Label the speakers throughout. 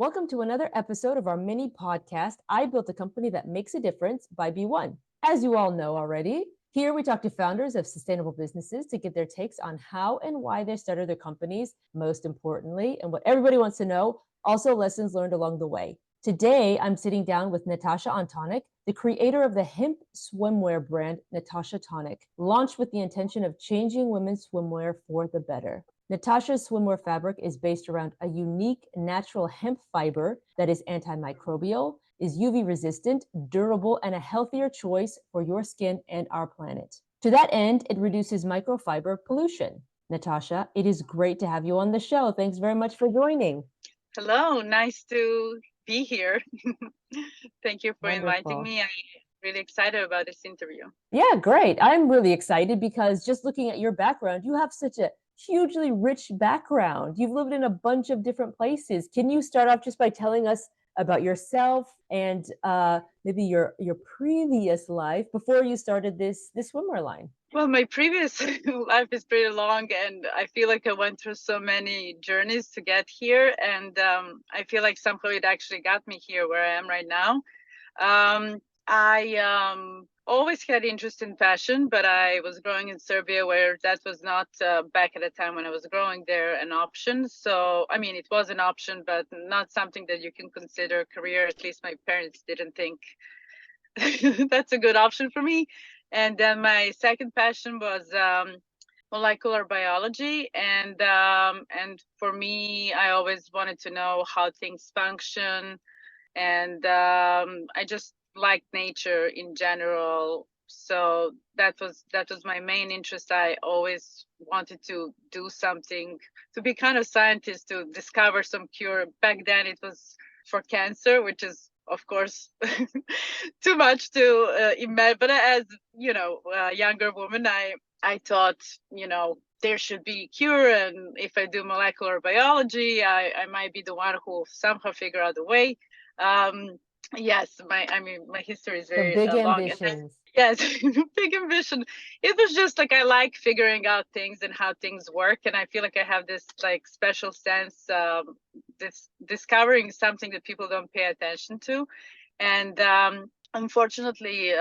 Speaker 1: Welcome to another episode of our mini podcast, I Built a Company That Makes a Difference by B1. As you all know already, here we talk to founders of sustainable businesses to get their takes on how and why they started their companies, most importantly, and what everybody wants to know, also lessons learned along the way. Today, I'm sitting down with Natasha Antonic, the creator of the hemp swimwear brand, Natasha Tonic, launched with the intention of changing women's swimwear for the better. Natasha's swimwear fabric is based around a unique natural hemp fiber that is antimicrobial, is UV resistant, durable, and a healthier choice for your skin and our planet. To that end, it reduces microfiber pollution. Natasha, it is great to have you on the show. Thanks very much for joining.
Speaker 2: Hello, nice to be here. Thank you for inviting
Speaker 1: Wonderful.
Speaker 2: me. I'm really excited about this interview.
Speaker 1: Yeah, great. I'm really excited because just looking at your background, you have such a hugely rich background. You've lived in a bunch of different places. Can you start off just by telling us about yourself and maybe your previous life before you started this swimwear line?
Speaker 2: Well, my previous life is pretty long, and I feel like I went through so many journeys to get here. And I feel like somehow it actually got me here where I am right now. I always had interest in fashion, but I was growing in Serbia where that was not back at the time when I was growing there an option. So, I mean, it was an option, but not something that you can consider a career. At least my parents didn't think that's a good option for me. And then my second passion was molecular biology, and for me, I always wanted to know how things function, and I just liked nature in general. So that was my main interest. I always wanted to do something, to be kind of scientist, to discover some cure. Back then, it was for cancer, which is of course too much to imagine. But as you know, a younger woman, I thought, there should be cure, and if I do molecular biology, I might be the one who somehow figure out the way. um yes, my history is
Speaker 1: So
Speaker 2: very
Speaker 1: big
Speaker 2: long, and then
Speaker 1: ambitions.
Speaker 2: yes, big ambition. It was just like I like figuring out things and how things work, and I feel like I have this like special sense, this discovering something that people don't pay attention to. And unfortunately,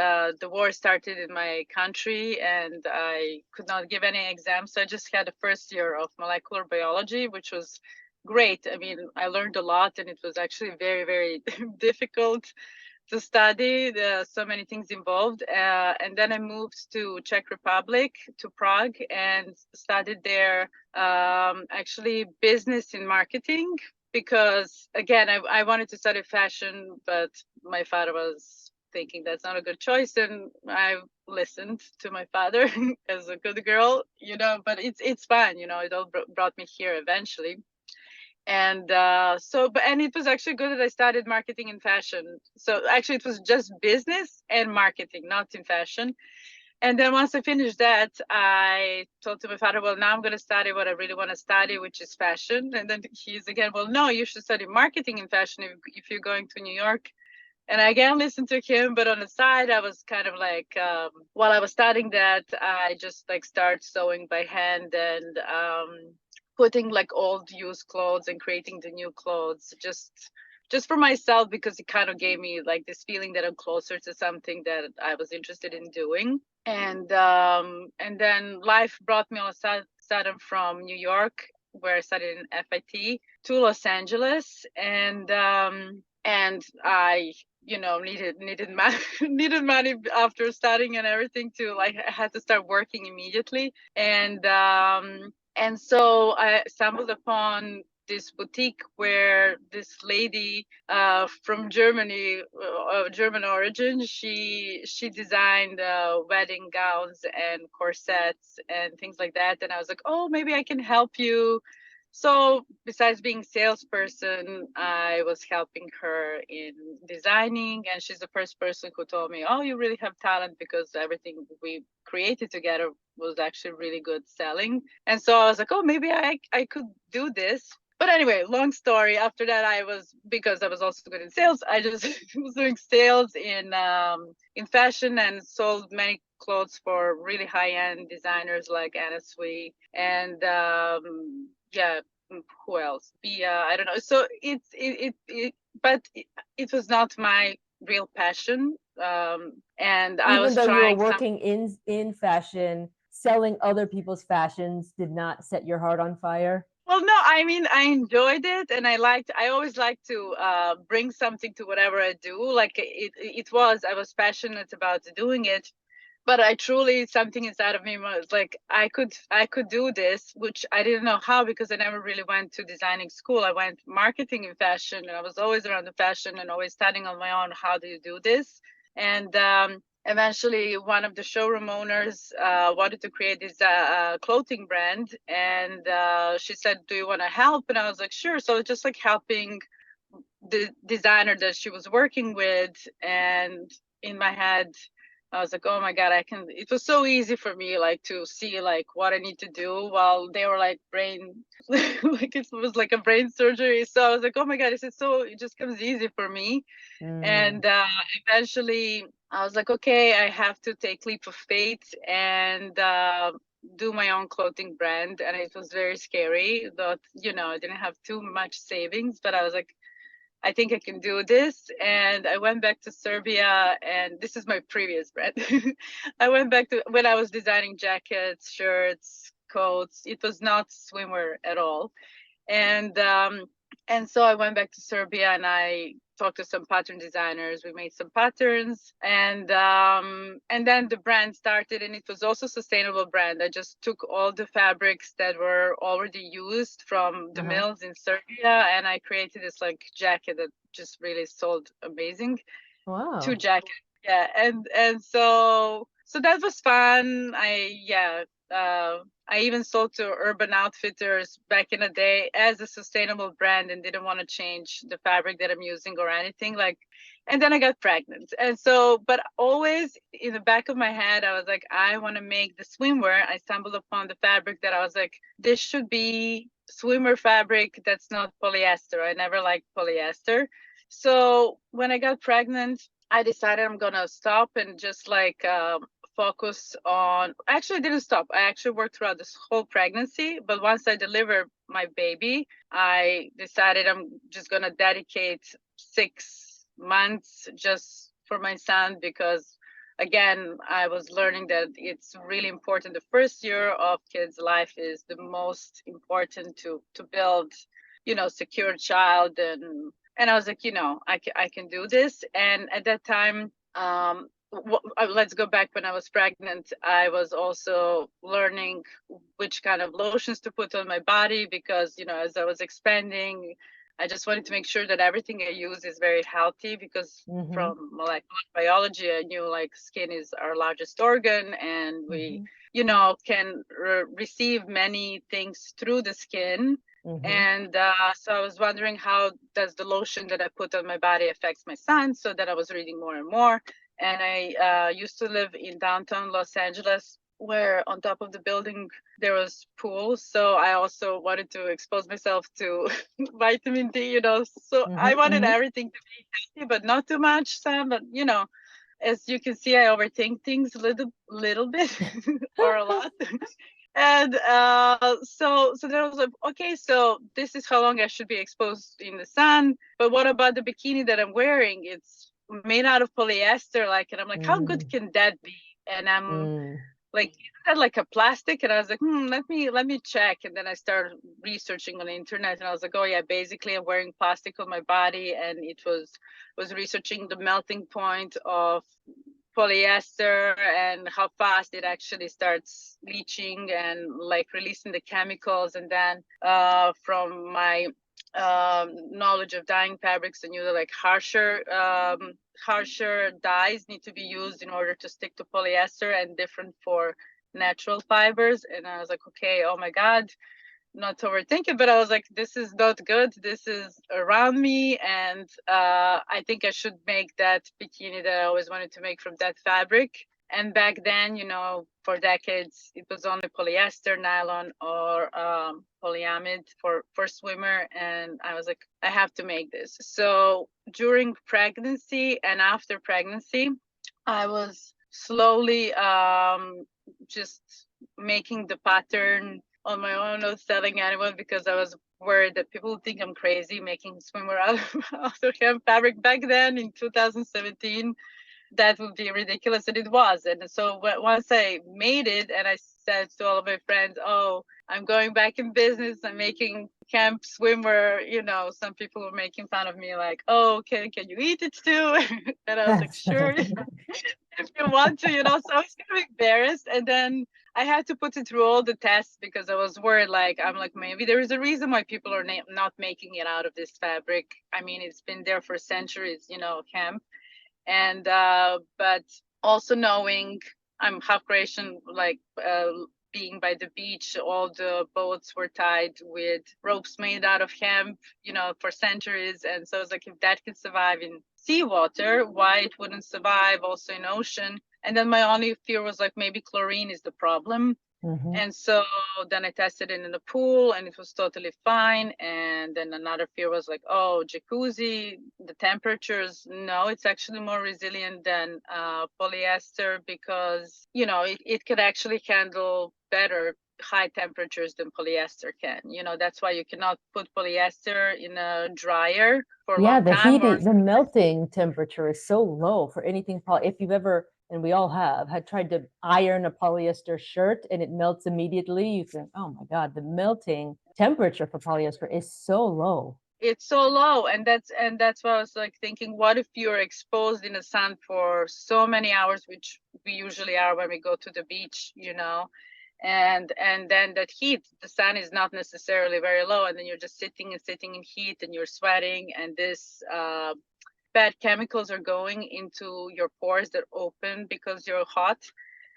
Speaker 2: the war started in my country, and I could not give any exams. So I just had the first year of molecular biology, which was great. I mean, I learned a lot, and it was actually very, very difficult to study. There are so many things involved. And then I moved to Czech Republic, to Prague, and studied there, actually business in marketing, because again, I wanted to study fashion, but my father was thinking that's not a good choice, and I listened to my father as a good girl, but it's fine, it all brought me here eventually. And and it was actually good that I studied marketing and fashion. So actually it was just business and marketing, not in fashion. And then once I finished that, I told to my father, well, now I'm going to study what I really want to study, which is fashion. And then he's again, well, no, you should study marketing and fashion if you're going to New York. And I again listened to him, but on the side, I was kind of like, while I was studying that, I just like start sewing by hand, and putting like old used clothes and creating the new clothes, just for myself, because it kind of gave me like this feeling that I'm closer to something that I was interested in doing. And then life brought me all of a sudden from New York, where I studied in FIT, to Los Angeles, and I needed money, needed money after studying and everything, to like I had to start working immediately. And so I stumbled upon this boutique where this lady from Germany, German origin, she designed wedding gowns and corsets and things like that. And I was like, oh, maybe I can help you. So besides being salesperson, I was helping her in designing, and she's the first person who told me, "Oh, you really have talent," because everything we created together was actually really good selling. And so I was like, "Oh, maybe I could do this." But anyway, long story. After that, because I was also good in sales, I just was doing sales in fashion, and sold many clothes for really high end designers like Anna Sui, and yeah, who else? Bia, I don't know. So but it was not my real passion. And I
Speaker 1: Even
Speaker 2: was
Speaker 1: though you were
Speaker 2: trying some.
Speaker 1: working in fashion, selling other people's fashions did not set your heart on fire.
Speaker 2: Well, no, I mean, I enjoyed it, and I always like to bring something to whatever I do. Like I was passionate about doing it, but I truly, something inside of me was like, I could do this, which I didn't know how, because I never really went to designing school. I went marketing and fashion, and I was always around the fashion and always studying on my own. How do you do this? And eventually one of the showroom owners wanted to create this clothing brand, and she said, do you want to help? And I was like, sure. So just like helping the designer that she was working with. And in my head, I was like, oh my God, I can. It was so easy for me, like, to see like what I need to do, while they were like brain, like it was like a brain surgery. So I was like, oh my God, it just comes easy for me.
Speaker 1: Mm.
Speaker 2: And eventually I was like, okay, I have to take leap of faith and do my own clothing brand. And it was very scary, but I didn't have too much savings, but I was like, I think I can do this. And I went back to Serbia, and this is my previous brand. I went back to when I was designing jackets, shirts, coats. It was not swimwear at all. And so I went back to Serbia, and I talked to some pattern designers. We made some patterns, and then the brand started, and it was also a sustainable brand. I just took all the fabrics that were already used from the
Speaker 1: Uh-huh.
Speaker 2: mills in Serbia, and I created this like jacket that just really sold amazing. Two
Speaker 1: Wow.
Speaker 2: jackets, yeah. And so that was fun. I even sold to Urban Outfitters back in the day as a sustainable brand, and didn't want to change the fabric that I'm using or anything. Like, and then I got pregnant. And so, but always in the back of my head, I was like, I want to make the swimwear. I stumbled upon the fabric that I was like, this should be swimwear fabric that's not polyester. I never liked polyester. So when I got pregnant, I decided I'm gonna stop and just like focus on. Actually, I didn't stop. I actually worked throughout this whole pregnancy. But once I delivered my baby, I decided I'm just gonna dedicate 6 months just for my son, because again, I was learning that it's really important. The first year of kids' life is the most important to build, secure child. And I was like, I can do this. And at that time, let's go back. When I was pregnant, I was also learning which kind of lotions to put on my body, because, as I was expanding, I just wanted to make sure that everything I use is very healthy, because
Speaker 1: Mm-hmm.
Speaker 2: from molecular biology, I knew like skin is our largest organ, and we,
Speaker 1: Mm-hmm.
Speaker 2: can receive many things through the skin.
Speaker 1: Mm-hmm.
Speaker 2: And so I was wondering, how does the lotion that I put on my body affects my son? So that I was reading more and more. And I used to live in downtown Los Angeles, where on top of the building there was pools. So I also wanted to expose myself to vitamin D, So I wanted
Speaker 1: Mm-hmm.
Speaker 2: everything to be healthy, but not too much, Sam. But as you can see, I overthink things a little bit or a lot. And so then I was like, okay, so this is how long I should be exposed in the sun. But what about the bikini that I'm wearing? It's made out of polyester, like, and I'm like, how good
Speaker 1: Mm-hmm.
Speaker 2: can that be? And I'm
Speaker 1: Mm.
Speaker 2: like, isn't that like a plastic? And I was like, let me check. And then I started researching on the internet, and I was like, oh yeah, basically I'm wearing plastic on my body. And it was researching the melting point of polyester and how fast it actually starts leaching and like releasing the chemicals. And then from my knowledge of dyeing fabrics, I knew that like harsher dyes need to be used in order to stick to polyester, and different for natural fibers. And I was like, okay, oh my God, not to overthink it, but I was like, this is not good. This is around me. And I think I should make that bikini that I always wanted to make from that fabric. And back then, for decades, it was only polyester, nylon, or polyamide for swimmer. And I was like, I have to make this. So during pregnancy and after pregnancy, I was slowly just making the pattern on my own, not telling anyone because I was worried that people would think I'm crazy making swimwear out of hemp fabric back then in 2017. That would be ridiculous, and it was. And so once I made it and I said to all of my friends, oh, I'm going back in business, I'm making camp swimwear, some people were making fun of me like, oh, can you eat it too? And I was like, sure, if you want to, so I was kind of embarrassed. And then I had to put it through all the tests because I was worried, like, I'm like, maybe there is a reason why people are not making it out of this fabric. I mean, it's been there for centuries, hemp. And but also knowing I'm half Croatian, like being by the beach, all the boats were tied with ropes made out of hemp, for centuries. And so it's like, if that can survive in seawater, why it wouldn't survive also in ocean? And then my only fear was like, maybe chlorine is the problem.
Speaker 1: Mm-hmm.
Speaker 2: And so then I tested it in the pool and it was totally fine. And then another fear was like, oh, jacuzzi, the temperatures. No, it's actually more resilient than polyester because, it could actually handle better high temperatures than polyester can. That's why you cannot put polyester in a dryer for a
Speaker 1: Yeah,
Speaker 2: long
Speaker 1: the
Speaker 2: time.
Speaker 1: the melting temperature is so low for anything. If you've ever, and we all have, had tried to iron a polyester shirt and it melts immediately, you think, oh my God, the melting temperature for polyester is so low.
Speaker 2: It's so low, and that's why I was like thinking, what if you're exposed in the sun for so many hours, which we usually are when we go to the beach, and then that heat, the sun is not necessarily very low, and then you're just sitting in heat and you're sweating, and this bad chemicals are going into your pores that open because you're hot.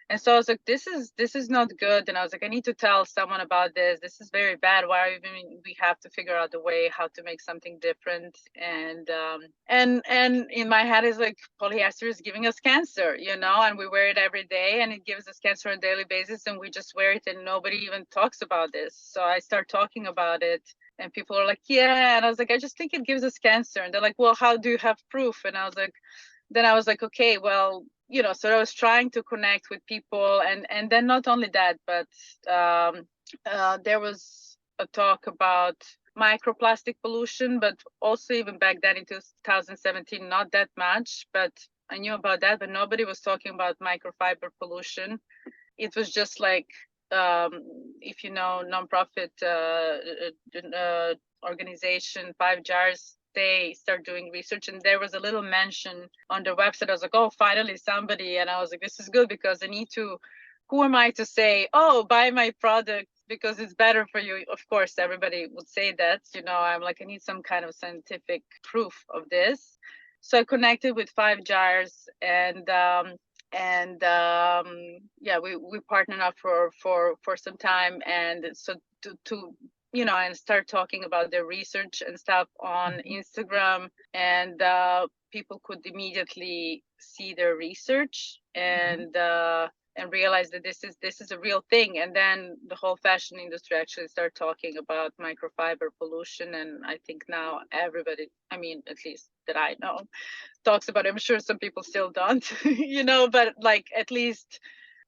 Speaker 2: And so I was like, this is not good. And I was like, I need to tell someone about this. This is very bad. Why even we have to figure out a way how to make something different. And in my head is like, polyester is giving us cancer, and we wear it every day and it gives us cancer on a daily basis, and we just wear it and nobody even talks about this. So I start talking about it and people are like, yeah. And I was like, I just think it gives us cancer. And they're like, well, how do you have proof? And I was like, okay, well, so I was trying to connect with people, and then not only that, but there was a talk about microplastic pollution, but also even back then in 2017, not that much, but I knew about that, but nobody was talking about microfiber pollution. It was just like, if you know, nonprofit organization, Five Jars, they start doing research, and there was a little mention on their website. I was like, oh, finally somebody. And I was like, this is good because I need to, who am I to say, oh, buy my product because it's better for you? Of course, everybody would say that, I'm like, I need some kind of scientific proof of this. So I connected with Five Jars, and yeah, we partnered up for some time. And so to and start talking about their research and stuff on Instagram, and people could immediately see their research and realize that this is a real thing. And then the whole fashion industry actually started talking about microfiber pollution, and I think now everybody, I mean, at least that I know, talks about it. I'm sure some people still don't, but like at least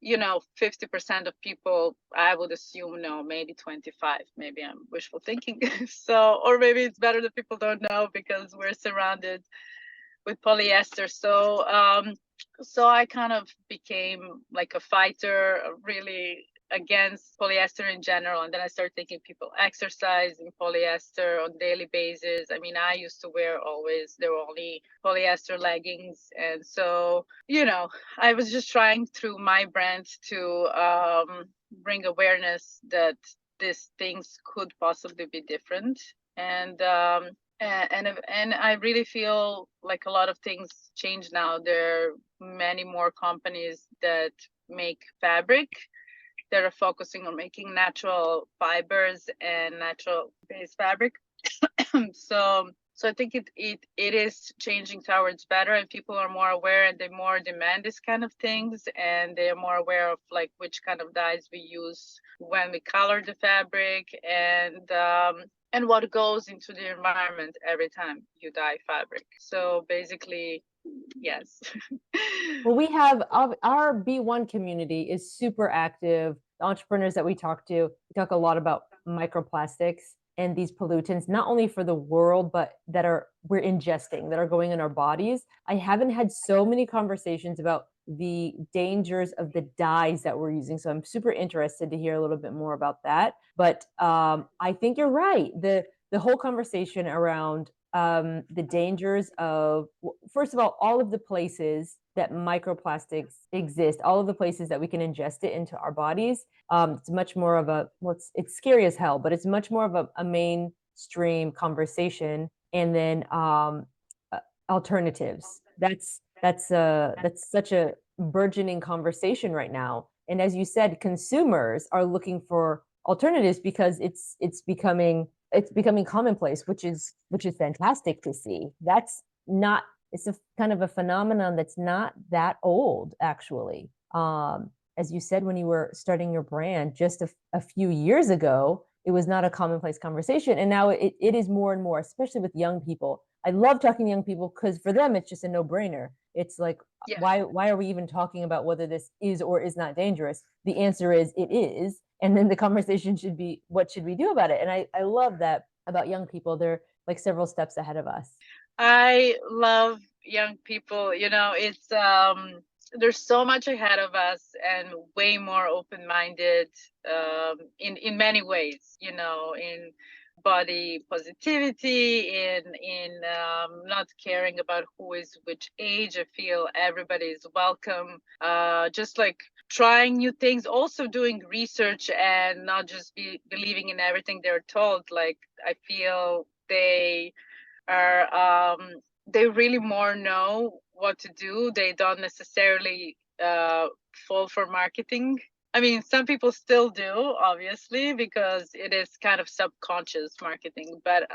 Speaker 2: 50% of people, I would assume, no, maybe 25, maybe I'm wishful thinking. So, or maybe it's better that people don't know because we're surrounded with polyester. So I kind of became like a fighter, really against polyester in general. And then I started thinking people exercise in polyester on daily basis. I mean, I used to wear always, there were only polyester leggings. And so, I was just trying through my brand to bring awareness that these things could possibly be different. And I really feel like a lot of things change now. There are many more companies that make fabric that are focusing on making natural fibers and natural based fabric. So I think it is changing towards better, and people are more aware and they more demand this kind of things, and they are more aware of like which kind of dyes we use when we color the fabric, and what goes into the environment every time you dye fabric. So basically, yes.
Speaker 1: Well, we have our B1 community is super active. the entrepreneurs that we talk a lot about microplastics and these pollutants, not only for the world, but that are we're ingesting, that are going in our bodies. I haven't had so many conversations about the dangers of the dyes that we're using. So I'm super interested to hear a little bit more about that. But I think you're right. The whole conversation around the dangers of, first of all of the places that microplastics exist, all of the places that we can ingest it into our bodies. It's much more of a, well, it's scary as hell, but it's much more of a mainstream conversation. And then alternatives. That's such a burgeoning conversation right now. And as you said, consumers are looking for alternatives because it's becoming commonplace, which is fantastic to see. That's not It's a kind of a phenomenon that's not that old, actually. As you said, when you were starting your brand just a few years ago, it was not a commonplace conversation. And now it is more and more, especially with young people. I love talking to young people because for them, it's just a no-brainer. It's like,
Speaker 2: Yeah.
Speaker 1: why are we even talking about whether this is or is not dangerous? The answer is it is. And then the conversation should be, what should we do about it? And I love that about young people. They're like several steps ahead of us.
Speaker 2: I love young people. It's there's so much ahead of us and way more open-minded in many ways, in body positivity, in not caring about who is which age. I feel everybody is welcome. Just like trying new things, also doing research and not just believing in everything they're told. Like, I feel are they really more know what to do. They don't necessarily fall for marketing. I mean, some people still do, obviously, because it is kind of subconscious marketing, but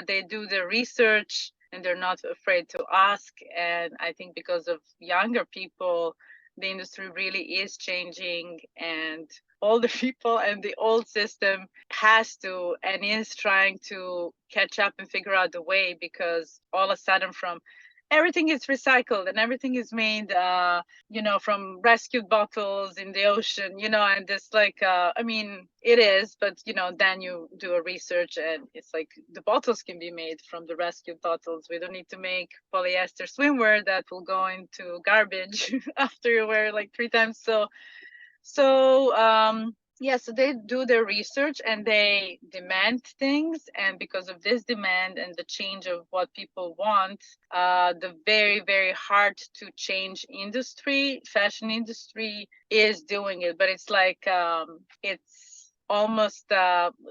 Speaker 2: they do the research and they're not afraid to ask. And I think because of younger people, the industry really is changing, and all the people and the old system has to and is trying to catch up and figure out the way, because all of a sudden, from everything is recycled and everything is made from rescued bottles in the ocean, and this, like, I mean, it is, but then you do a research and it's like the bottles can be made from the rescued bottles. We don't need to make polyester swimwear that will go into garbage after you wear it like 3 times. Yeah, so they do their research and they demand things. And because of this demand and the change of what people want, the very, very hard to change industry, fashion industry, is doing it. But it's like, it's almost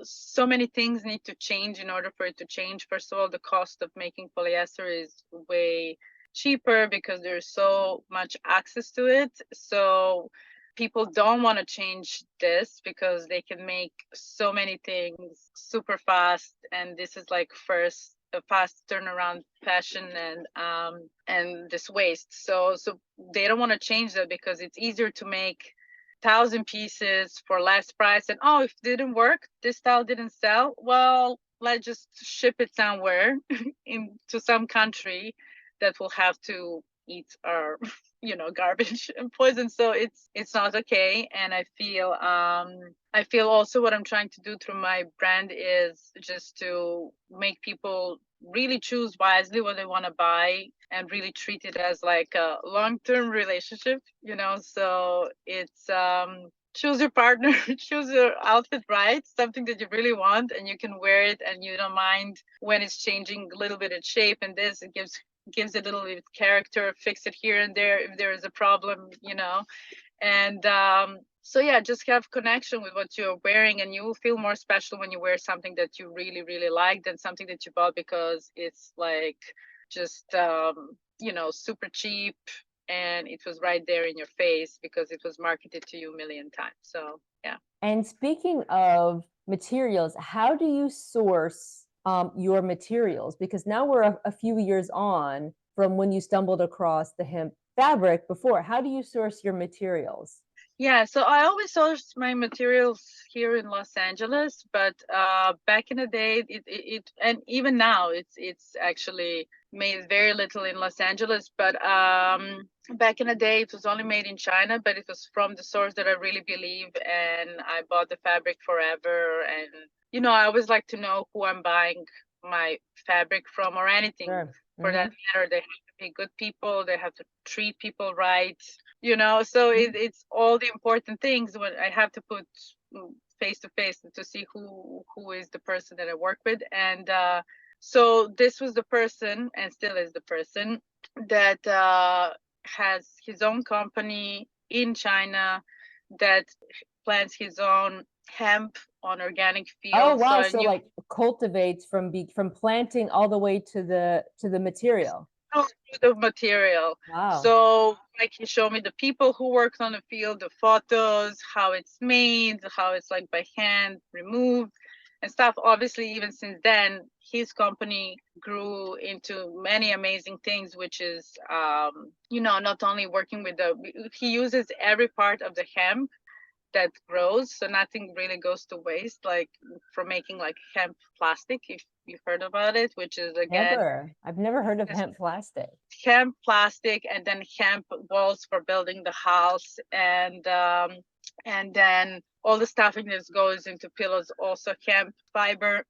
Speaker 2: so many things need to change in order for it to change. First of all, the cost of making polyester is way cheaper because there's so much access to it. So people don't want to change this because they can make so many things super fast, and this is like first a fast turnaround fashion, and this waste. So they don't want to change that because it's easier to make 1,000 pieces for less price. And if it didn't work, this style didn't sell, well, let's just ship it somewhere into some country that will have to eat our garbage and poison. So it's not okay. And I feel also what I'm trying to do through my brand is just to make people really choose wisely what they want to buy and really treat it as like a long-term relationship. So it's choose your partner, choose your outfit, right? Something that you really want and you can wear it and you don't mind when it's changing a little bit of shape, and this, it gives it a little bit of character, fix it here and there if there is a problem, and so yeah, just have connection with what you're wearing, and you will feel more special when you wear something that you really, really like than something that you bought because it's like just super cheap, and it was right there in your face because it was marketed to you a million times. So yeah.
Speaker 1: And speaking of materials, how do you source your materials? Because now we're a few years on from when you stumbled across the hemp fabric before. How do you source your materials?
Speaker 2: Yeah, so I always source my materials here in Los Angeles, but back in the day, and even now, it's actually made very little in Los Angeles. But back in the day, it was only made in China, but it was from the source that I really believe, and I bought the fabric forever. And I always like to know who I'm buying my fabric from, or anything
Speaker 1: Sure.
Speaker 2: for
Speaker 1: Mm-hmm.
Speaker 2: that matter. They have to be good people. They have to treat people right. So it's all the important things when I have to put face to face to see who is the person that I work with. And so this was the person, and still is the person, that has his own company in China that plants his own hemp on organic
Speaker 1: Oh
Speaker 2: fields. So
Speaker 1: wow!
Speaker 2: I
Speaker 1: So
Speaker 2: knew
Speaker 1: like cultivates from planting all the way to the material.
Speaker 2: the material.
Speaker 1: Wow.
Speaker 2: So like he showed me the people who worked on the field, the photos, how it's made, how it's like by hand removed and stuff. Obviously, even since then, his company grew into many amazing things, which is not only working with he uses every part of the hemp that grows, so nothing really goes to waste, like from making like hemp plastic, if you've heard about it, which is again
Speaker 1: Never. I've never heard of hemp plastic.
Speaker 2: hemp plastic, and then hemp walls for building the house, and then all the stuffing that goes into pillows also hemp fiber.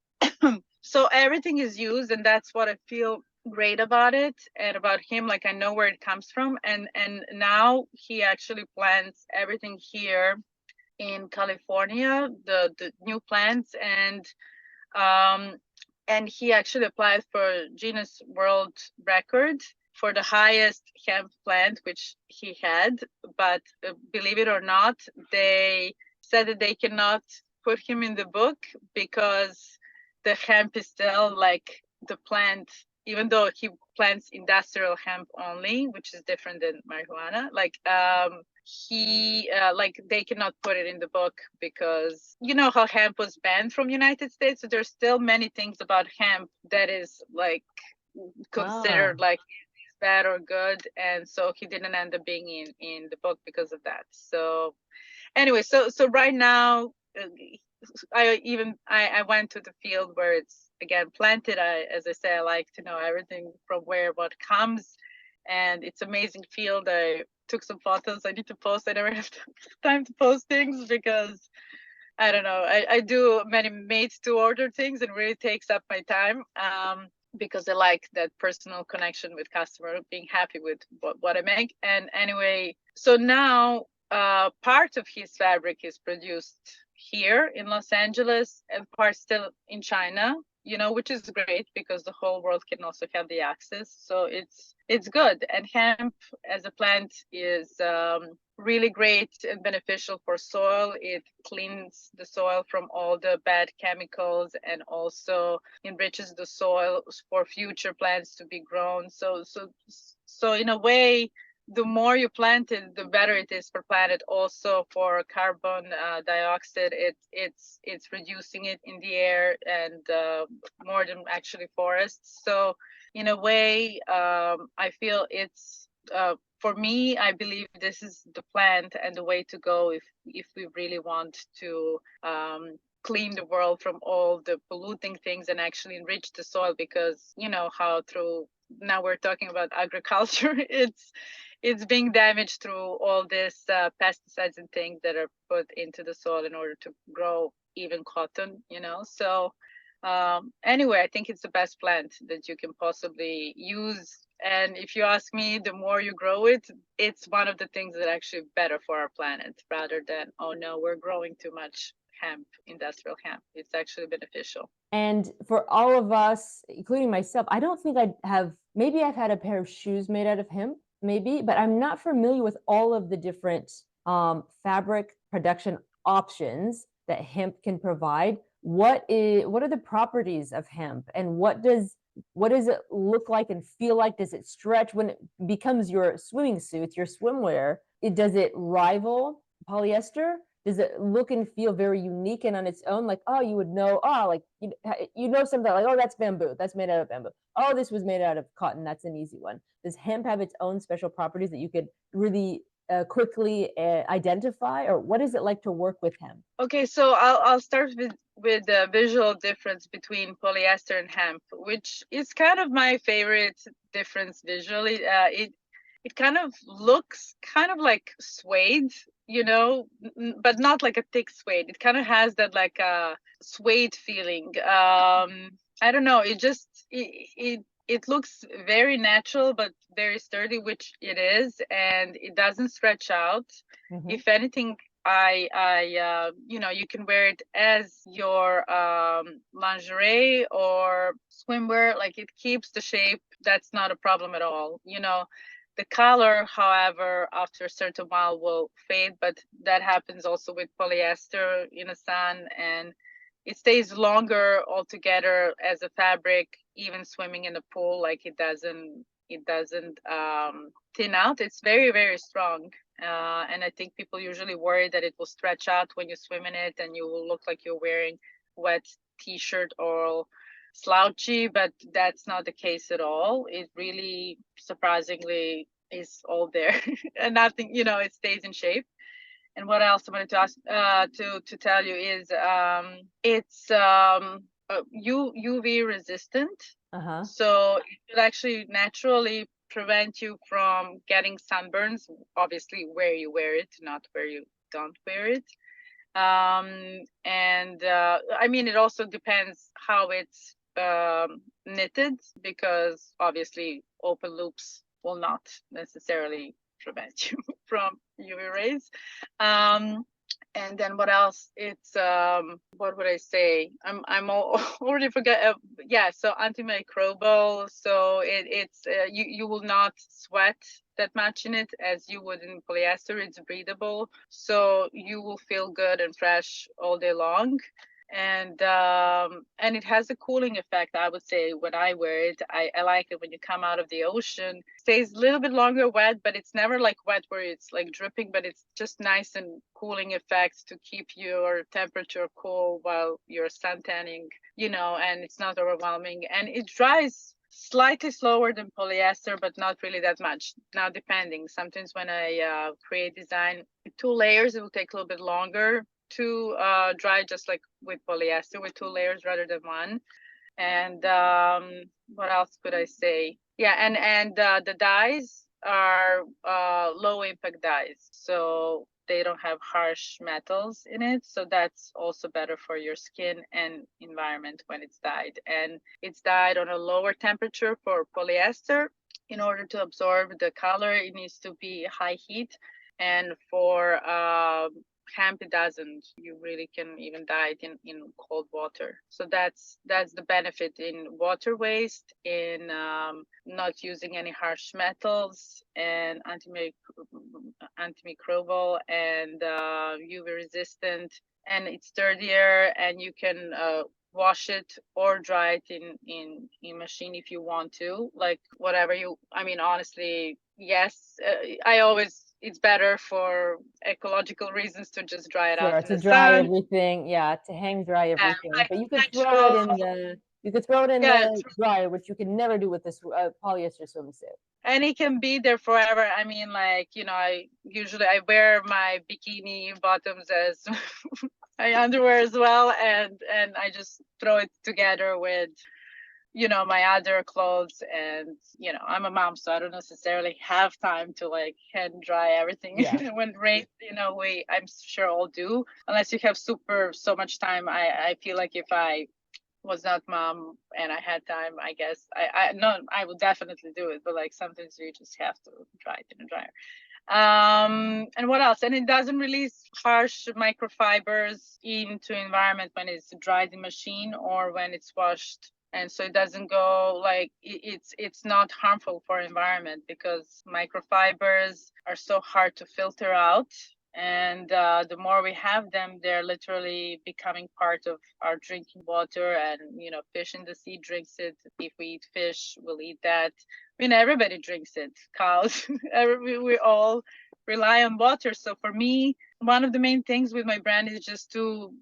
Speaker 2: So everything is used, and that's what I feel great about it and about him. Like I know where it comes from, and now he actually plants everything here in California, the new plants, um, and he actually applied for Guinness World Record for the highest hemp plant, which he had. But believe it or not, they said that they cannot put him in the book because the hemp is still like the plant, even though he plants industrial hemp only, which is different than marijuana. Like he like they cannot put it in the book because how hemp was banned from United States, so there's still many things about hemp that is like
Speaker 1: Ah.
Speaker 2: considered like bad or good, and so he didn't end up being in the book because of that. So anyway, so right now I went to the field where it's again planted. As I say, I like to know everything from where what comes, and it's amazing field. I took some photos. I need to post. I never have time to post things because I don't know. I do many made to order things, and really takes up my time. Because I like that personal connection with customer, being happy with what I make. And anyway, so now part of his fabric is produced here in Los Angeles and part still in China, which is great because the whole world can also have the access. So it's good. And hemp as a plant is really great and beneficial for soil. It cleans the soil from all the bad chemicals and also enriches the soil for future plants to be grown. So in a way, the more you plant it, the better it is for planet. Also for carbon dioxide, it's reducing it in the air, and more than actually forests. So in a way, I feel it's for me, I believe this is the plant and the way to go if we really want to clean the world from all the polluting things and actually enrich the soil, because how through now we're talking about agriculture, it's being damaged through all this pesticides and things that are put into the soil in order to grow even cotton. So anyway, I think it's the best plant that you can possibly use. And if you ask me, the more you grow it, it's one of the things that are actually better for our planet, rather than, oh no, we're growing too much hemp, industrial hemp. It's actually beneficial.
Speaker 1: And for all of us, including myself, I don't think maybe I've had a pair of shoes made out of hemp, maybe, but I'm not familiar with all of the different fabric production options that hemp can provide. What are the properties of hemp, and what does it look like and feel like? Does it stretch when it becomes your swimming suits, your swimwear? Does it rival polyester? Does it look and feel very unique and on its own? Like, oh, you would know, oh, like something like, oh, that's bamboo, that's made out of bamboo. Oh, this was made out of cotton, that's an easy one. Does hemp have its own special properties that you could really quickly identify, or what is it like to work with hemp?
Speaker 2: Okay, so I'll start with the visual difference between polyester and hemp, which is kind of my favorite difference visually. It kind of looks kind of like suede, but not like a thick suede. It kind of has that like a suede feeling. I don't know. It looks very natural, but very sturdy, which it is, and it doesn't stretch out.
Speaker 1: Mm-hmm.
Speaker 2: If anything, you can wear it as your lingerie or swimwear. Like it keeps the shape. That's not a problem at all. The color, however, after a certain while will fade, but that happens also with polyester in the sun, and it stays longer altogether as a fabric, even swimming in the pool. Like it doesn't thin out. It's very, very strong. And I think people usually worry that it will stretch out when you swim in it and you will look like you're wearing wet t-shirt or slouchy, but that's not the case at all. It really surprisingly is all there and nothing, it stays in shape. And what else I wanted to ask to tell you is it's UV resistant,
Speaker 1: Uh-huh.
Speaker 2: so it will actually naturally prevent you from getting sunburns. Obviously, where you wear it, not where you don't wear it. And I mean, it also depends how it's knitted, because obviously open loops will not necessarily prevent you from UV rays. Um, and then what else? It's what would I say? Already forget. Yeah, so antimicrobial. So it's you will not sweat that much in it as you would in polyester. It's breathable, so you will feel good and fresh all day long. And it has a cooling effect. I would say when I wear it, I like it when you come out of the ocean. Stays a little bit longer wet, but it's never like wet where it's like dripping, but it's just nice and cooling effects to keep your temperature cool while you're sun tanning, and it's not overwhelming, and it dries slightly slower than polyester, but not really that much. Now, depending, sometimes when I create design with 2 layers, it will take a little bit longer to dry, just like with polyester, with 2 layers rather than one. And what else could I say? Yeah, and the dyes are low impact dyes, so they don't have harsh metals in it, so that's also better for your skin and environment when it's dyed. And it's dyed on a lower temperature for polyester. In order to absorb the color, it needs to be high heat, and for hemp, it doesn't. You really can even dye it in cold water. So that's the benefit in water waste, in not using any harsh metals, and antimicrobial, and UV resistant, and it's sturdier, and you can wash it or dry it in machine if you want to, like whatever you. I mean, honestly, yes, I always, it's better for ecological reasons to just dry it
Speaker 1: Sure,
Speaker 2: out in
Speaker 1: to
Speaker 2: the
Speaker 1: dry
Speaker 2: sun.
Speaker 1: everything, yeah, to hang dry everything,
Speaker 2: Like
Speaker 1: but you could throw it
Speaker 2: natural.
Speaker 1: in
Speaker 2: Yeah,
Speaker 1: the dryer, which you can never do with this polyester swimsuit.
Speaker 2: and it can be there forever. I mean, like, I wear my bikini bottoms as my underwear as well, and I just throw it together with my other clothes. And I'm a mom, so I don't necessarily have time to like hand dry everything.
Speaker 1: Yeah.
Speaker 2: When rain, I'm sure all do, unless you have so much time. I feel like if I was not mom and I had time, I guess I no, I would definitely do it, but like sometimes you just have to dry it in a dryer. And what else? And it doesn't release harsh microfibers into environment when it's dried in machine or when it's washed. And so it doesn't go like it's not harmful for environment, because microfibers are so hard to filter out. And the more we have them, they're literally becoming part of our drinking water. And fish in the sea drinks it. If we eat fish, we'll eat that. I mean, everybody drinks it. Cows, we all rely on water. So for me, one of the main things with my brand is just to,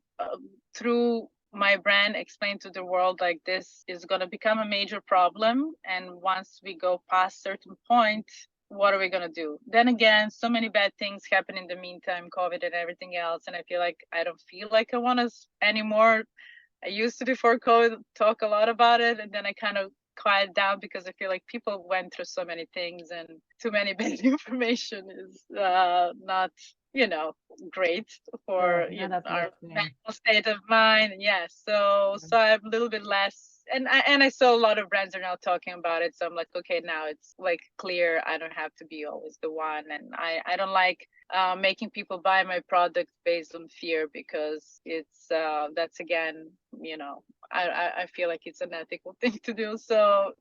Speaker 2: through my brand, explain to the world like this is going to become a major problem. And once we go past certain point, what are we going to do? Then again, so many bad things happen in the meantime, COVID and everything else. And I feel like I don't feel like I want to anymore. I used to before COVID talk a lot about it. And then I kind of quiet down because I feel like people went through so many things and too many bad information is not, great for
Speaker 1: Not
Speaker 2: our
Speaker 1: uplifting.
Speaker 2: mental state of mind. Yes. So I'm a little bit less, and I saw a lot of brands are now talking about it. So I'm like, okay, now it's like clear. I don't have to be always the one, and I don't like making people buy my product based on fear, because it's that's again, I feel like it's an ethical thing to do. So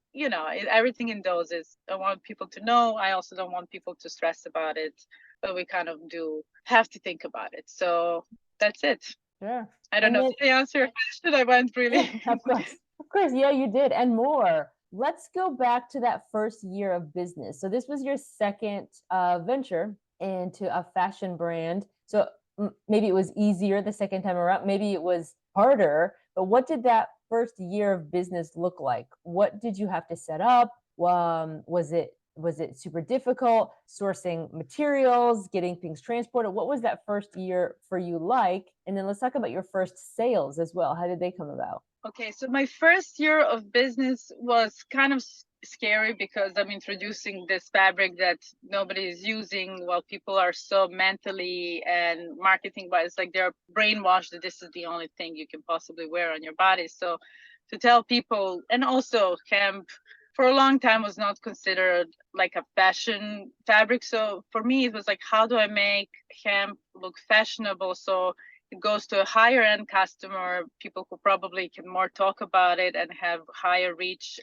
Speaker 2: everything in doses. I want people to know. I also don't want people to stress about it, but we kind of do have to think about it. So that's it.
Speaker 1: Sure.
Speaker 2: I don't
Speaker 1: And
Speaker 2: know.
Speaker 1: then,
Speaker 2: Did I answer your question? I went really.
Speaker 1: of course, of course, yeah, you did, and more. Let's go back to that first year of business. So this was your second venture into a fashion brand. So maybe it was easier the second time around. Maybe it was harder. But what did that first year of business look like? What did you have to set up? Was it super difficult sourcing materials, getting things transported? What was that first year for you like? And then let's talk about your first sales as well. How did they come about?
Speaker 2: Okay, so my first year of business was kind of scary because I'm introducing this fabric that nobody is using, while people are so mentally and marketing wise, like they're brainwashed that this is the only thing you can possibly wear on your body. So to tell people, and also hemp for a long time was not considered like a fashion fabric. So for me, it was like, how do I make hemp look fashionable? So it goes to a higher end customer, people who probably can more talk about it and have higher reach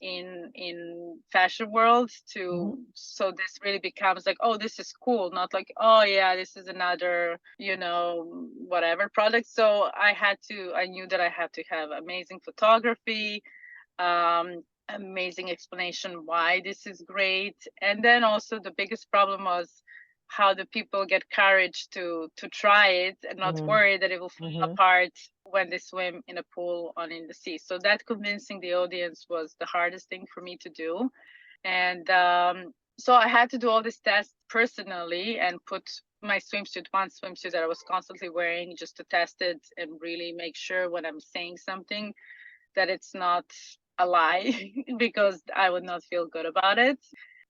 Speaker 2: in fashion world to so this really becomes like, oh, this is cool, not like, oh yeah, this is another whatever product. So I knew that I had to have amazing photography, amazing explanation why this is great. And then also the biggest problem was how the people get courage to try it and not worry that it will fall apart when they swim in a pool or in the sea. So that convincing the audience was the hardest thing for me to do. And so I had to do all this tests personally and put my swimsuit, one swimsuit that I was constantly wearing, just to test it and really make sure when I'm saying something that it's not a lie, because I would not feel good about it.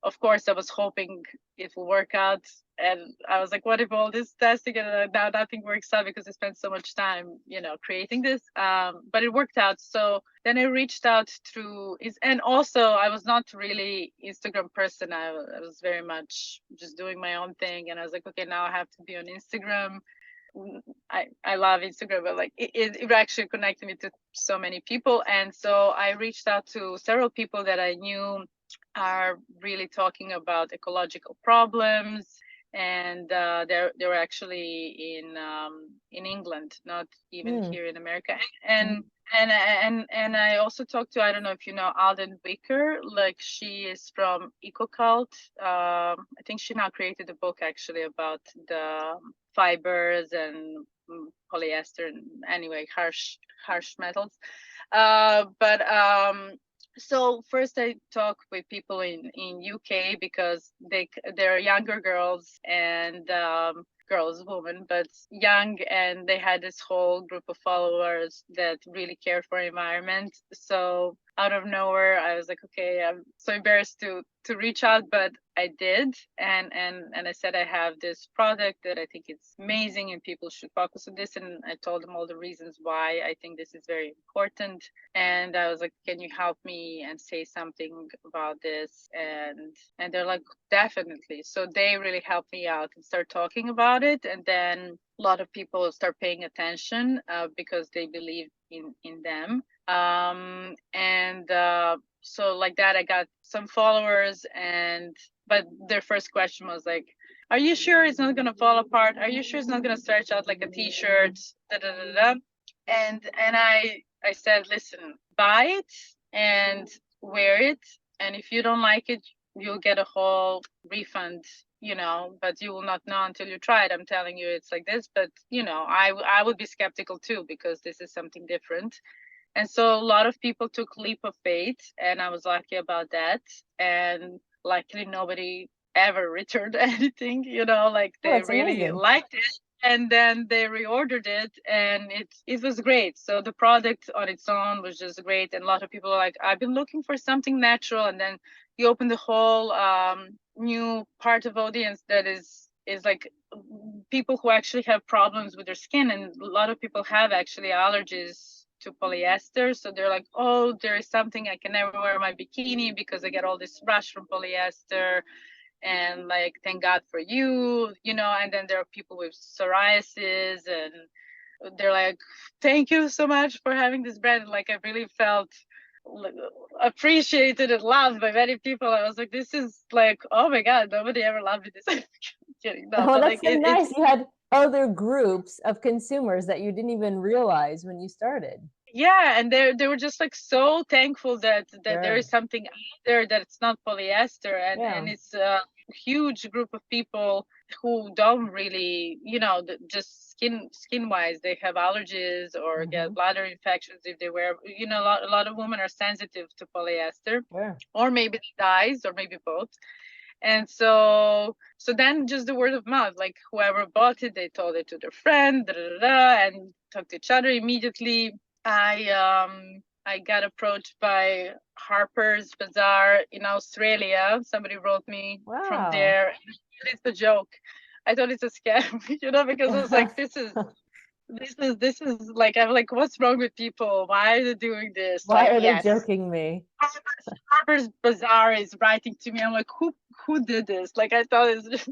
Speaker 2: Of course, I was hoping it will work out. And I was like, what if all this testing and now nothing works out, because I spent so much time, creating this. But it worked out. So then I reached out through and also I was not really Instagram person. I was very much just doing my own thing. And I was like, okay, now I have to be on Instagram. I love Instagram, but like it actually connected me to so many people. And so I reached out to several people that I knew are really talking about ecological problems, and they were actually in England, not even here in America. And I also talked to, I don't know if you know Alden Wicker, like she is from EcoCult. I think she now created a book actually about the fibers and polyester and anyway harsh metals. But so first I talk with people in UK, because they're younger girls and women, but young, and they had this whole group of followers that really care for environment. So out of nowhere, I was like, okay, I'm so embarrassed to reach out, but I did, and I said I have this product that I think it's amazing and people should focus on this, and I told them all the reasons why I think this is very important. And I was like, can you help me and say something about this? And they're like, definitely. So they really helped me out and start talking about it, and then a lot of people start paying attention because they believe in them. And so like that, I got some followers, but their first question was like, are you sure it's not going to fall apart? Are you sure it's not going to stretch out like a t-shirt? Da, da, da, da. And I said, listen, buy it and wear it. And if you don't like it, you'll get a whole refund, but you will not know until you try it. I'm telling you, it's like this, but I would be skeptical too, because this is something different. And so a lot of people took leap of faith, and I was lucky about that. And luckily nobody ever returned anything, like
Speaker 1: Oh,
Speaker 2: they
Speaker 1: that's
Speaker 2: really
Speaker 1: amazing.
Speaker 2: liked it. And then they reordered it, and it was great. So the product on its own was just great. And a lot of people are like, I've been looking for something natural. And then you open the whole new part of audience that is like people who actually have problems with their skin, and a lot of people have actually allergies to polyester. So they're like, oh, there is something, I can never wear my bikini because I get all this rash from polyester. And like, thank God for you, and then there are people with psoriasis, and they're like, thank you so much for having this brand. Like, I really felt like, appreciated and loved by many people. I was like, this is like, oh my God, nobody ever loved me this. Kidding, no,
Speaker 1: Oh,
Speaker 2: but
Speaker 1: that's
Speaker 2: like
Speaker 1: so
Speaker 2: it's
Speaker 1: nice. You had other groups of consumers that you didn't even realize when you started.
Speaker 2: yeah, and they were just like so thankful that there
Speaker 1: Sure.
Speaker 2: is something out there, that it's not polyester. And
Speaker 1: Yeah.
Speaker 2: it's a huge group of people who don't really, just skin wise, they have allergies or get
Speaker 1: Hmm.
Speaker 2: bladder infections if they wear, a lot of women are sensitive to polyester,
Speaker 1: Sure.
Speaker 2: or maybe dyes, or maybe both. And so then just the word of mouth, like whoever bought it, they told it to their friend, da, da, da, da, and talked to each other immediately. I got approached by Harper's Bazaar in Australia. Somebody wrote me from
Speaker 1: Wow.
Speaker 2: there. It's a joke. I thought it's a scam, because I was like, this is like, I'm like, what's wrong with people? Why are they doing this?
Speaker 1: Why
Speaker 2: Like,
Speaker 1: are they
Speaker 2: yes,
Speaker 1: joking me?
Speaker 2: Harper's Bazaar is writing to me. I'm like, who did this? Like, I thought it's just,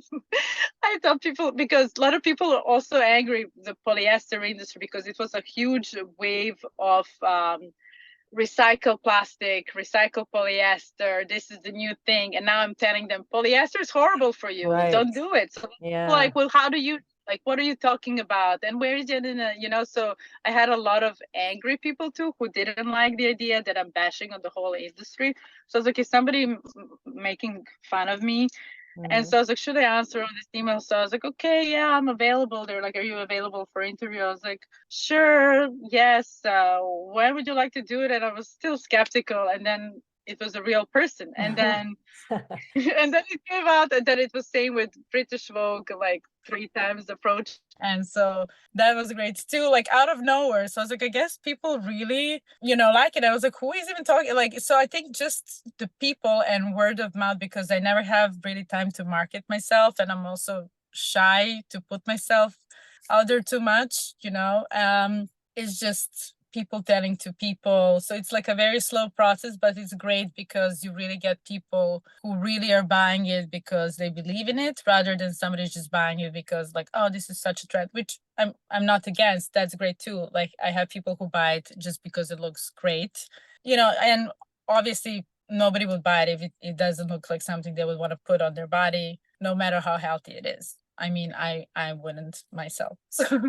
Speaker 2: I thought people, because a lot of people are also angry with the polyester industry, because it was a huge wave of recycle plastic, recycle polyester. This is the new thing, and now I'm telling them polyester is horrible for you.
Speaker 1: Right.
Speaker 2: Don't do it. So
Speaker 1: Yeah.
Speaker 2: like, well, how do you, like, what are you talking about? And where is it in a, so I had a lot of angry people too who didn't like the idea that I'm bashing on the whole industry. So I was like, is somebody making fun of me? And
Speaker 1: Hmm.
Speaker 2: so I was like, should I answer on this email? So I was like, okay, yeah, I'm available. They're like, are you available for interview? I was like, sure, yes. When would you like to do it? And I was still skeptical. And then it was a real person. And then and then it came out that it was same with British Vogue, like 3 times approach. And so that was great too, like out of nowhere. So I was like, I guess people really, like it. I was like, who is even talking? Like, so I think just the people and word of mouth, because I never have really time to market myself. And I'm also shy to put myself out there too much, it's just people telling to people. So it's like a very slow process, but it's great because you really get people who really are buying it because they believe in it, rather than somebody just buying it because like, oh, this is such a trend, which I'm not against. That's great too. Like, I have people who buy it just because it looks great, and obviously nobody would buy it if it doesn't look like something they would want to put on their body, no matter how healthy it is. I mean, I wouldn't myself.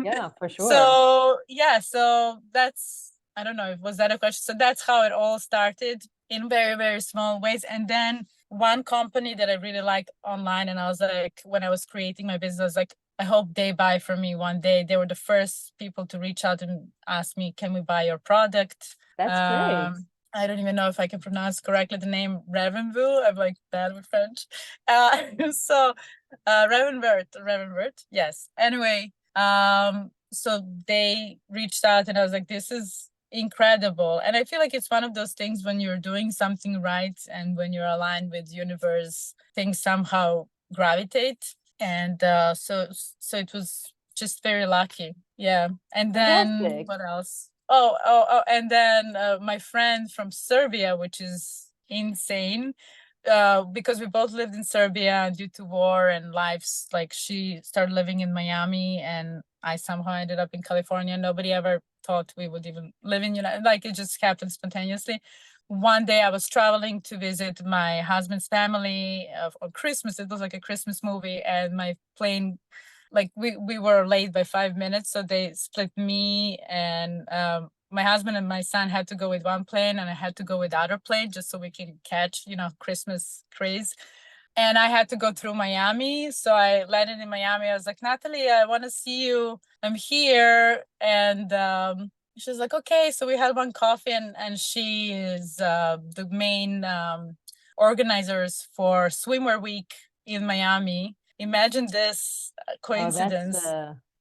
Speaker 1: Yeah, for sure.
Speaker 2: So yeah, so that's, I don't know, was that a question? So that's how it all started, in very, very small ways. And then one company that I really liked online, and I was like, when I was creating my business, I was like, I hope they buy from me one day. They were the first people to reach out and ask me, can we buy your product?
Speaker 1: That's great.
Speaker 2: I don't even know if I can pronounce correctly the name Ravenvu. I'm like bad with French. So Ravenvert, yes. Anyway, so they reached out, and I was like, this is incredible. And I feel like it's one of those things, when you're doing something right and when you're aligned with the universe, things somehow gravitate. And so it was just very lucky. Yeah. And then
Speaker 1: Fantastic.
Speaker 2: what else? Oh, and then my friend from Serbia, which is insane, because we both lived in Serbia, due to war and lives, like she started living in Miami and I somehow ended up in California. Nobody ever thought we would even live in United, like it just happened spontaneously. One day I was traveling to visit my husband's family on Christmas. It was like a Christmas movie, and my plane, like we were late by 5 minutes, so they split me, and my husband and my son had to go with one plane, and I had to go with the other plane, just so we can catch, Christmas craze. And I had to go through Miami. So I landed in Miami. I was like, Natalie, I want to see you. I'm here. And she was like, okay. So we had one coffee, and she is the main
Speaker 3: organizers for Swimwear Week in Miami. Imagine this
Speaker 1: Oh,
Speaker 3: coincidence.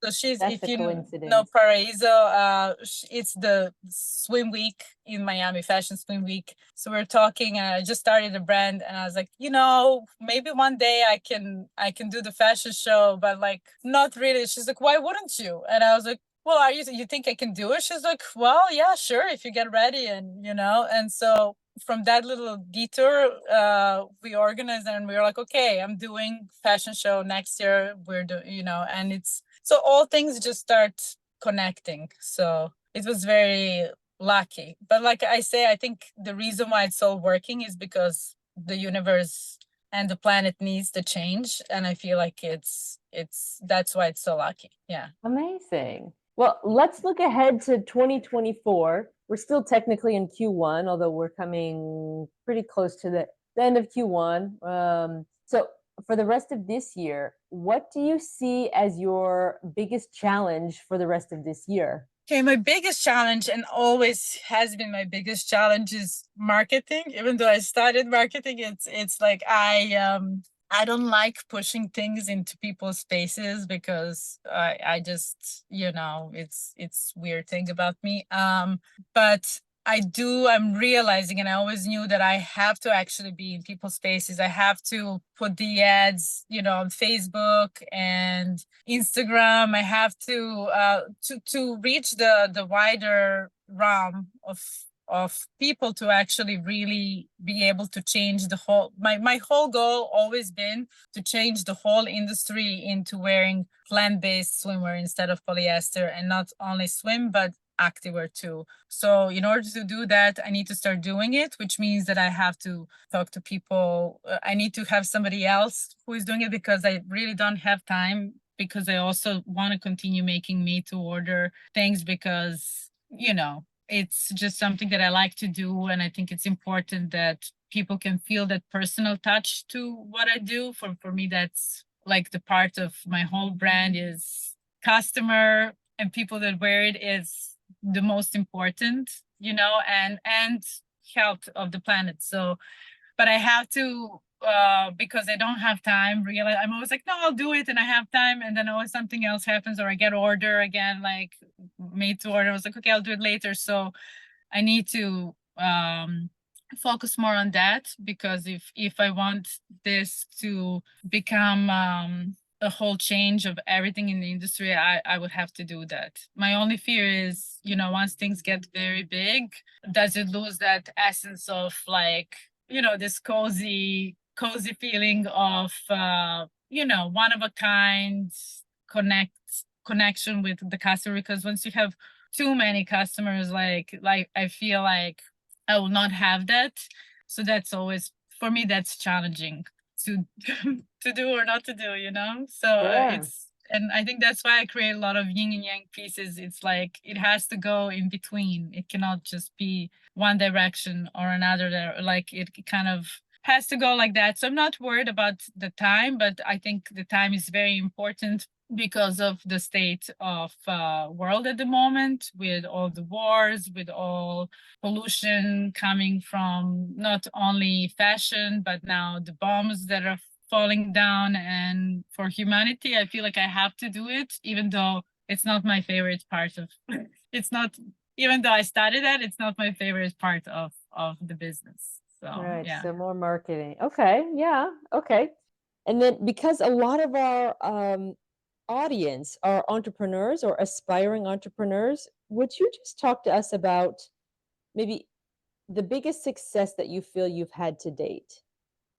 Speaker 3: So she's,
Speaker 1: that's
Speaker 3: if
Speaker 1: a
Speaker 3: you know
Speaker 1: coincidence.
Speaker 3: Paraiso, it's the swim week in Miami, fashion swim week. So we're talking, and I just started a brand, and I was like, maybe one day I can do the fashion show, but like not really. She's like, why wouldn't you? And I was like, well, you think I can do it? She's like, well, yeah, sure, if you get ready, and so from that little detour, we organized, and we were like, okay, I'm doing fashion show next year. We're doing, and it's so all things just start connecting. So it was very lucky. But like I say, I think the reason why it's all working is because the universe and the planet needs to change. And I feel like that's why it's so lucky. Yeah.
Speaker 1: Amazing. Well, let's look ahead to 2024. We're still technically in Q1, although we're coming pretty close to the end of Q1. So for the rest of this year, what do you see as your biggest challenge for the rest of this year?
Speaker 3: Okay, my biggest challenge, and always has been my biggest challenge, is marketing. Even though I started marketing, it's like I don't like pushing things into people's spaces because I just, it's weird thing about me. But I'm realizing, and I always knew that I have to actually be in people's spaces. I have to put the ads, on Facebook and Instagram. I have to reach the wider realm of people to actually really be able to change the whole. My whole goal always been to change the whole industry into wearing plant-based swimwear instead of polyester, and not only swim but activewear too. So in order to do that, I need to start doing it, which means that I have to talk to people. I need to have somebody else who is doing it, because I really don't have time, because I also want to continue making made to order things, because it's just something that I like to do, and I think it's important that people can feel that personal touch to what I do. For me, that's like the part of my whole brand is customer, and people that wear it is the most important, and health of the planet. So, but I have to, because I don't have time, really. I'm always like, no, I'll do it, and I have time, and then always something else happens, or I get order again, like made to order. I was like, okay, I'll do it later. So I need to focus more on that, because if I want this to become a whole change of everything in the industry, I would have to do that. My only fear is, once things get very big, does it lose that essence of like, this cozy feeling of one of a kind connection with the customer? Because once you have too many customers, like I feel like I will not have that. So that's always, for me, that's challenging to to do or not to do, so it's, and I think that's why I create a lot of yin and yang pieces. It's like it has to go in between. It cannot just be one direction or another. There, like it kind of has to go like that. So I'm not worried about the time, but I think the time is very important because of the state of world at the moment, with all the wars, with all pollution coming from not only fashion, but now the bombs that are falling down. And for humanity, I feel like I have to do it, even though it's not my favorite part of it's not, even though I started that, it's not my favorite part of the business. So
Speaker 1: Right.
Speaker 3: yeah.
Speaker 1: So more marketing. Okay. Yeah. Okay. And then because a lot of our audience are entrepreneurs or aspiring entrepreneurs, would you just talk to us about maybe the biggest success that you feel you've had to date?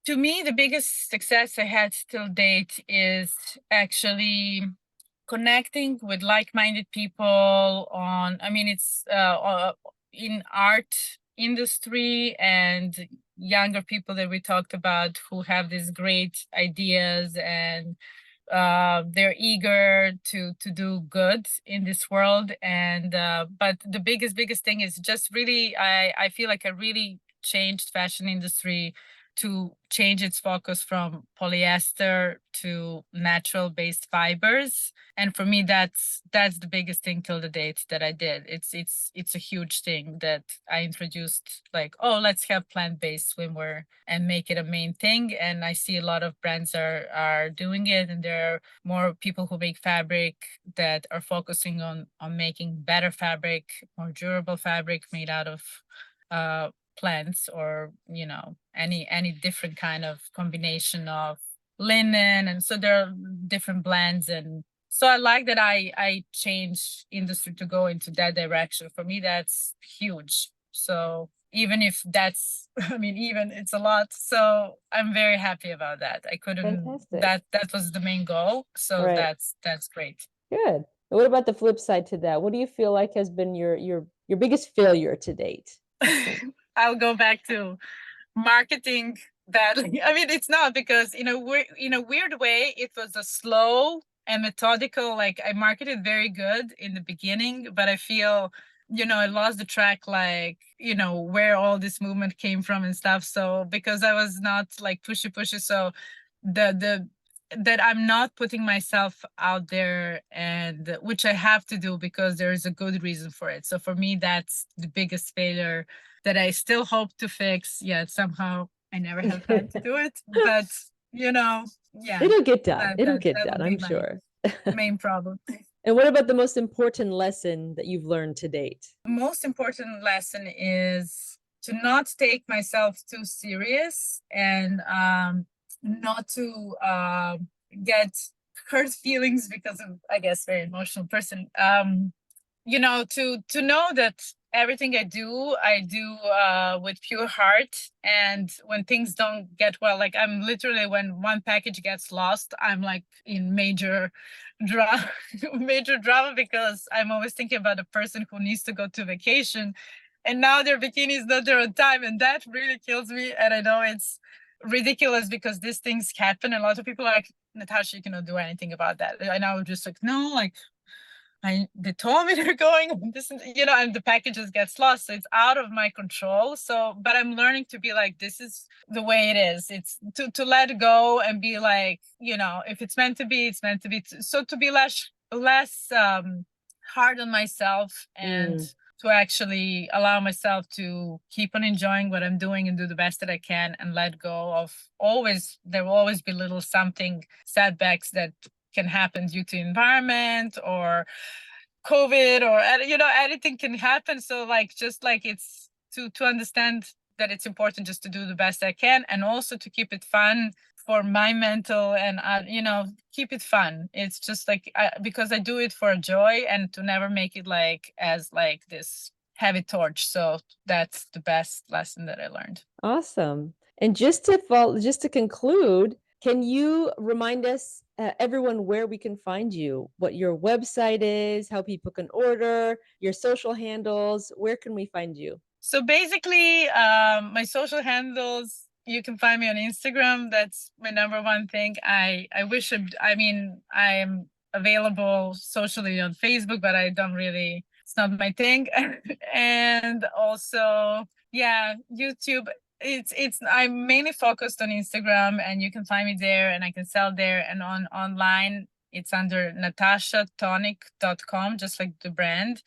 Speaker 3: To me, the biggest success I had till date is actually connecting with like-minded people on, I mean, it's in art industry, and younger people that we talked about who have these great ideas, and they're eager to do good in this world. And but the biggest thing is just really, I feel like I really changed fashion industry to change its focus from polyester to natural based fibers. And for me, that's the biggest thing till the date that I did. It's a huge thing that I introduced, like, oh, let's have plant-based swimwear and make it a main thing. And I see a lot of brands are doing it, and there are more people who make fabric that are focusing on making better fabric, more durable fabric made out of plants, or any different kind of combination of linen. And so there are different blends, and so I like that I changed industry to go into that direction. For me, that's huge. So even if that's even it's a lot, so I'm very happy about that. I couldn't.
Speaker 1: Fantastic.
Speaker 3: That was the main goal, so
Speaker 1: Right.
Speaker 3: that's great.
Speaker 1: Good. And what about the flip side to that? What do you feel like has been your biggest failure to date?
Speaker 3: I'll go back to marketing badly. It's not, because in a weird way, it was a slow and methodical. Like, I marketed very good in the beginning, but I feel, I lost the track, like, where all this movement came from and stuff. So because I was not like pushy, so the that I'm not putting myself out there, and which I have to do because there is a good reason for it. So for me, that's the biggest failure that I still hope to fix. Yet somehow I never have time to do it. But yeah,
Speaker 1: It'll get done. It'll get
Speaker 3: that
Speaker 1: done,
Speaker 3: would be
Speaker 1: I'm
Speaker 3: my
Speaker 1: sure.
Speaker 3: main problem.
Speaker 1: And what about the most important lesson that you've learned to date?
Speaker 3: Most important lesson is to not take myself too serious, and not to get hurt feelings, because of, I guess, very emotional person. To know that everything I do with pure heart. And when things don't get well, like, I'm literally, when one package gets lost, I'm like in major drama, major drama, because I'm always thinking about the person who needs to go to vacation, and now their bikini is not there on time, and that really kills me. And I know it's ridiculous because these things happen. And a lot of people are like, Natasha, you cannot do anything about that. And I was just like, no, like, they told me they're going this, and the packages gets lost. So it's out of my control. So, but I'm learning to be like, this is the way it is. It's to let go and be like, if it's meant to be, it's meant to be. So to be less hard on myself, and to actually allow myself to keep on enjoying what I'm doing and do the best that I can, and let go of there will always be little something setbacks that can happen due to environment or COVID, or anything can happen. So, like, just like, it's to understand that it's important just to do the best I can, and also to keep it fun for my mental, and keep it fun. It's just like, because I do it for joy, and to never make it like as like this heavy torch. So that's the best lesson that I learned.
Speaker 1: Awesome. And just to conclude, can you remind us, everyone, where we can find you, what your website is, how people can order, your social handles? Where can we find you?
Speaker 3: So basically, my social handles, you can find me on Instagram. That's my number one thing. I wish, I am available socially on Facebook, but I don't really, it's not my thing. And also, yeah, YouTube. I'm mainly focused on Instagram, and you can find me there, and I can sell there. And online, it's under natashatonic.com, just like the brand.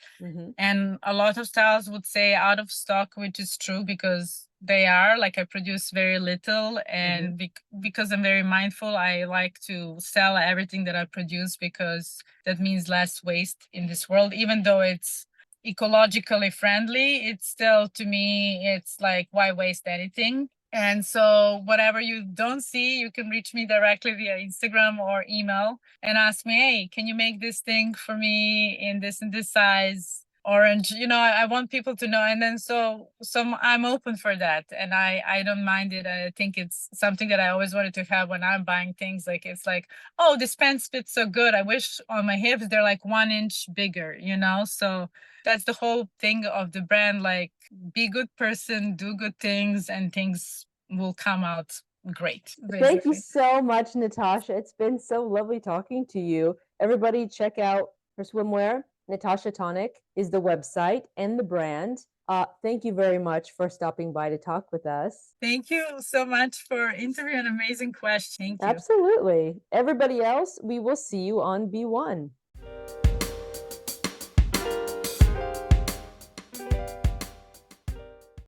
Speaker 3: And a lot of styles would say out of stock, which is true, because they are, like, I produce very little. And because I'm very mindful, I like to sell everything that I produce, because that means less waste in this world. Even though it's ecologically friendly, it's still, to me, it's like, why waste anything? And so whatever you don't see, you can reach me directly via Instagram or email and ask me, hey, can you make this thing for me in this and this size? Orange, I want people to know. And then so I'm open for that, and I don't mind it. I think it's something that I always wanted to have when I'm buying things. Like, it's like, oh, this pants fits so good, I wish on my hips they're like 1 inch bigger, so that's the whole thing of the brand. Like, be a good person, do good things, and things will come out great, basically.
Speaker 1: Thank you so much, Natasha. It's been so lovely talking to you. Everybody check out her swimwear. Natasha Tonic is the website and the brand. Thank you very much for stopping by to talk with us.
Speaker 3: Thank you so much for interviewing. Amazing question. Thank you.
Speaker 1: Absolutely. Everybody else, we will see you on B1.